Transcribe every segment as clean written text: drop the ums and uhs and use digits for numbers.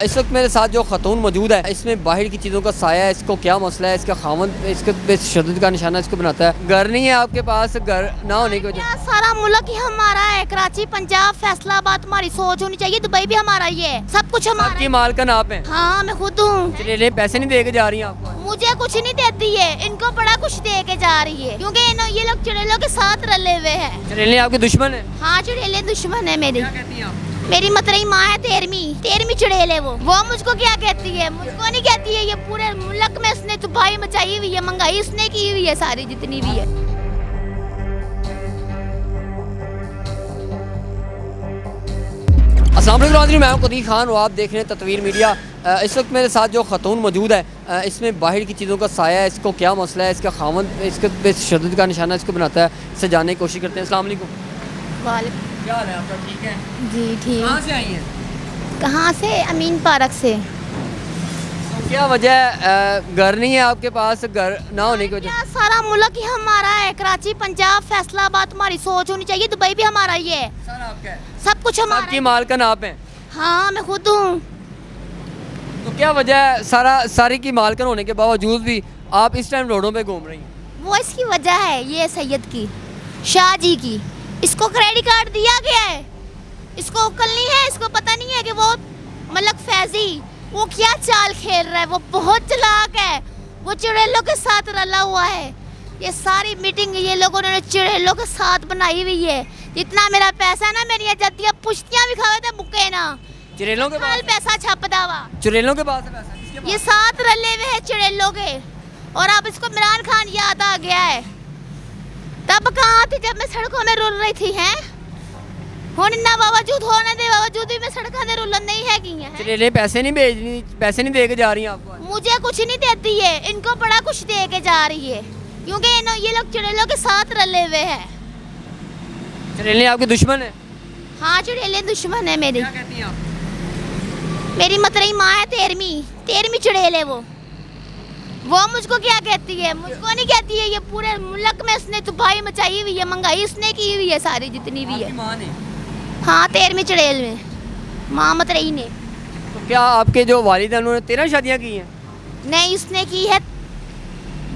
इस वक्त मेरे साथ जो खतून मौजूद है, इसमें बाहर की चीज़ों का साया है। इसको क्या मसला है? इसका खामन इसके पे शद्दत का निशाना इसको बनाता है। घर नहीं है आपके पास, घर ना होने की वजह। सारा मुल्क ही हमारा है। कराची, पंजाब, फैसलाबाद तुम्हारी सोच होनी चाहिए। दुबई भी हमारा ही है, सब कुछ हमारा आपकी मालकन आप हैं? हाँ, मैं खुद हूँ। चलें, पैसे नहीं दे के जा रही हैं आपको? मुझे कुछ नहीं देती है, इनको बड़ा कुछ दे के जा रही है, क्योंकि ये लोग चुड़ैलों के साथ रले हुए हैं। चलें आपके दुश्मन है? हाँ, चुड़ैले दुश्मन है मेरी। क्या कहती हैं आप? मेरी मतरई माँ है, 13वीं चुड़ैल है वो मुझको क्या कहती है? मुझको नहीं कहती है। ये पूरे मुल्क में इसने तबाही मचाई हुई है, महंगाई इसने की हुई है, सारी जितनी भी है। अस्सलाम वालेकुम, मैं हूं कदीर खान और आप देख रहे हैं तत्वीर मीडिया। इस वक्त मेरे साथ जो खतून मौजूद है, इसमें बाहर की चीज़ों का साया है। इसको क्या मसला है? इसका खामन इसके पे शद्दत का निशाना इसको बनाता है। इससे जानने की कोशिश करते हैं। अस्सलाम वालेकुम। क्या हाल है आपका? ठीक है जी ठीक। कहाँ से आई हैं? कहाँ से? अमीन पार्क से। तो क्या वजह है घर नहीं है आपके पास, घर ना होने की वजह? सारा मुल्क ही हमारा है। कराची, पंजाब, फैसलाबाद तुम्हारी सोच होनी चाहिए। दुबई भी हमारा ही है, सारा आपका है? सब कुछ हमारा आपकी मालकन आप हैं? हाँ, मैं खुद हूँ। तो क्या वजह है सारी की मालकन होने के बावजूद भी आप इस टाइम रोडों पे घूम रही हैं? वो इसकी वजह है, ये सैयद की, शाह जी की। इसको क्रेडिट कार्ड दिया गया है, इसको अक्ल नहीं है, इसको पता नहीं है कि वो मलक फैजी वो क्या चाल खेल रहा है। वो बहुत चालाक है, वो चुड़ैलों के साथ रला हुआ है। ये सारी मीटिंग ये लोगों ने चुड़ैलों के साथ बनाई हुई है। जितना मेरा पैसा है ना, मेरी जतियाँ पुश्तियाँ भी खावे थे बुके ना, चुड़ैलों के पास पैसा छपदा हुआ। चुड़ैलों के पास है पैसा? किसके पास? ये साथ रले हुए हैं चुड़ैलों के। और अब इसको इमरान खान याद आ गया है। तब कहाँ थी जब मैं सड़कों में रुल रही थी? हैं होने दे बावजूद भी मैं सड़कों में रुलन नहीं है की है। चुड़ैलें पैसे नहीं भेज रही, पैसे नहीं दे के जा रही हैं आपको? मुझे कुछ नहीं देती है, इनको बड़ा कुछ दे के जा रही है, क्योंकि ये लोग चुड़ैलों के साथ रले हुए हैं। चुड़ैलें आपके दुश्मन है? हाँ, चुड़ैले दुश्मन है मेरी। क्या कहती हैं आप? मेरी मतरई माँ है, 13वीं चुड़ैल है वो मुझको क्या कहती है? मुझको नहीं कहती है। ये पूरे मुल्क में इसने तबाही मचाई हुई है, महंगाई इसने की हुई है, सारी जितनी भी है। आपकी माँ ने? हाँ, 13वीं चुड़ैल में माँ मतरई ने। तो क्या आपके जो वालिद हैं उन्होंने 13 शादियाँ की हैं? नहीं, उसने की है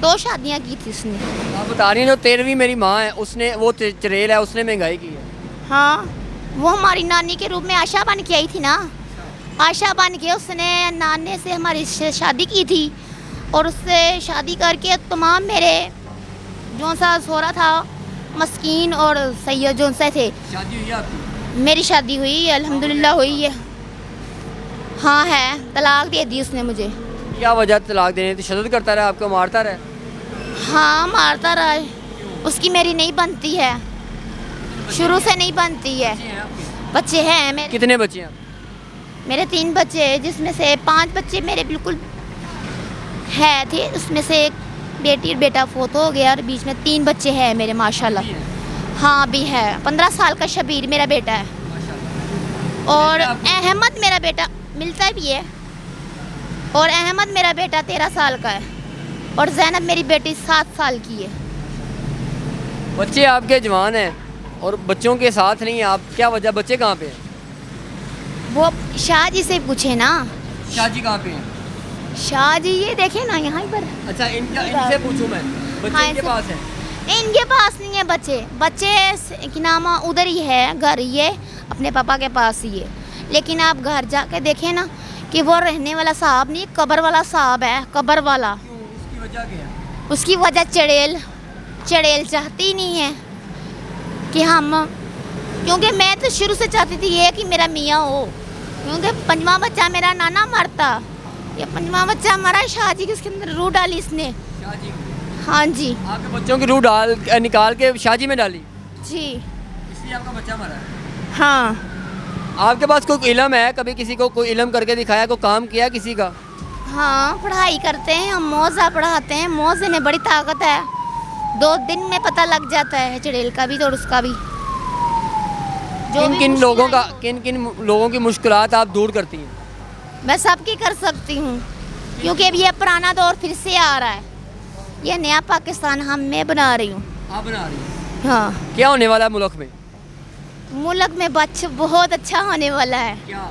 2 शादियाँ की थी उसने। आप बता रही हैं जो 13वीं मेरी माँ है, उसने वो चुड़ैल है, उसने महंगाई की है। हाँ, वो हमारी नानी के रूप में आशा बन के आई थी ना। आशा बन के उसने नाने से हमारी शादी की थी, और उससे शादी करके तमाम मेरे जो सा सोरा था मस्कीन और सैयद जो से थे। शादी हुई आपकी? मेरी शादी हुई, अल्हम्दुलिल्लाह हुई है। हाँ है, तलाक दे दी उसने मुझे। क्या वजह तलाक देने की? शद्दत करता रहा, आपको मारता रहा? हाँ, मारता रहा है। उसकी मेरी नहीं बनती है, शुरू से नहीं बनती है। बच्चे हैं मेरे। कितने बच्चे हैं? मेरे 3 बच्चे हैं, जिसमें से 5 बच्चे मेरे बिल्कुल है थे। उसमें से एक बेटी और बेटा फोत हो गया, और बीच में 3 बच्चे हैं मेरे माशाल्लाह। हाँ भी है। 15 साल का शबीर मेरा बेटा है, और अहमद मेरा बेटा मिलता भी है, और अहमद मेरा बेटा 13 साल का है, और जैनब मेरी बेटी 7 साल की है। बच्चे आपके जवान हैं और बच्चों के साथ नहीं है आप, क्या वजह? बच्चे कहाँ पे हैं? वो शाह जी से पूछे ना। शाह जी कहाँ पे हैं? शाह जी ये देखे ना यहाँ पर। अच्छा, इनसे पूछूं मैं, बच्चे हाँ, इनके पास हैं? इनके पास नहीं है बच्चे। की नाम उधर ही है, घर ही है, अपने पापा के पास ही है। लेकिन आप घर जाके देखें ना कि वो रहने वाला साहब नहीं, कब्र वाला साहब है, कब्र वाला। उसकी वजह क्या है? उसकी वजह चुड़ैल चाहती नहीं है कि हम, क्योंकि मैं तो शुरू से चाहती थी ये कि मेरा मियाँ हो, क्योंकि 5वां बच्चा मेरा नाना मरता, ये 5वां बच्चा मरा शाह जी के, उसके अंदर रूह डाली इसने। शाह जी? हाँ जी। आपके बच्चों की रूह निकाल के शाह जी में डाली, जी इसलिए आपका बच्चा मरा है? हाँ। आपके पास कोई इल्म है? कभी किसी को कोई इल्म करके दिखाया, कोई काम किया किसी का? हाँ, पढ़ाई करते हैं हम, मौजा पढ़ाते हैं। मौजे में बड़ी ताकत है, 2 दिन में पता लग जाता है चुड़ैल का भी और उसका भी। किन किन लोगों की मुश्किलात आप दूर करती हैं? मैं सबकी कर सकती हूँ, क्योंकि अब ये पुराना दौर फिर से आ रहा है। ये नया पाकिस्तान मैं बना रही हूँ। आप बना रही हैं? हाँ। क्या होने वाला है मुल्क में? मुल्क में बहुत अच्छा होने वाला है। क्या?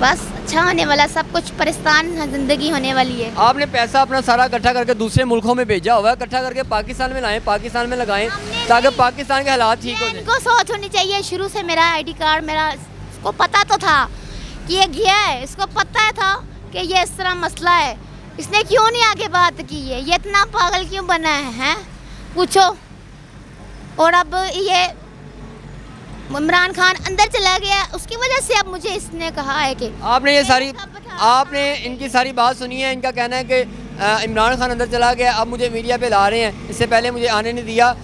बस अच्छा होने वाला, सब कुछ परेशान ज़िंदगी होने वाली है। आपने पैसा अपना सारा इकट्ठा करके दूसरे मुल्कों में भेजा हुआ है, इकट्ठा करके पाकिस्तान में लाएं, पाकिस्तान में लगाएं ताकि पाकिस्तान के हालात ठीक हो जाए। इनको सोच होनी चाहिए शुरू से। मेरा आईडी कार्ड मेरा इसको पता तो था कि ये गया है, इसको पता था कि ये इस तरह मसला है, इसने क्यों नहीं आगे बात की है? ये इतना पागल क्यों बना है पूछो। और अब ये इमरान खान अंदर चला गया, उसकी वजह से अब मुझे इसने कहा है कि आपने इनकी सारी बात सुनी है। इनका कहना है कि इमरान खान अंदर चला गया, अब मुझे मीडिया पे ला रहे हैं, इससे पहले मुझे आने नहीं दिया।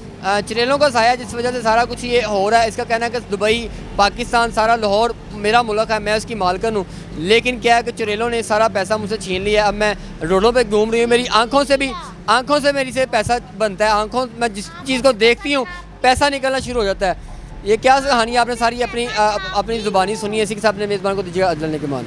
चुड़ैलों का साया जिस वजह से सारा कुछ ये हो रहा है। इसका कहना है कि दुबई, पाकिस्तान, सारा लाहौर मेरा मुल्क है, मैं उसकी मालकन हूँ, लेकिन क्या है कि चुड़ैलों ने सारा पैसा मुझसे छीन लिया। अब मैं रोडों पे घूम रही हूँ, मेरी आंखों से मेरी से पैसा बनता है, आंखों मैं जिस चीज़ को देखती हूँ पैसा निकलना शुरू हो जाता है। ये क्या कहानी आपने सारी अपनी ज़ुबानी सुनी है। इसी के साथ अपने मेज़बान को दीजिएगा अदल के मान।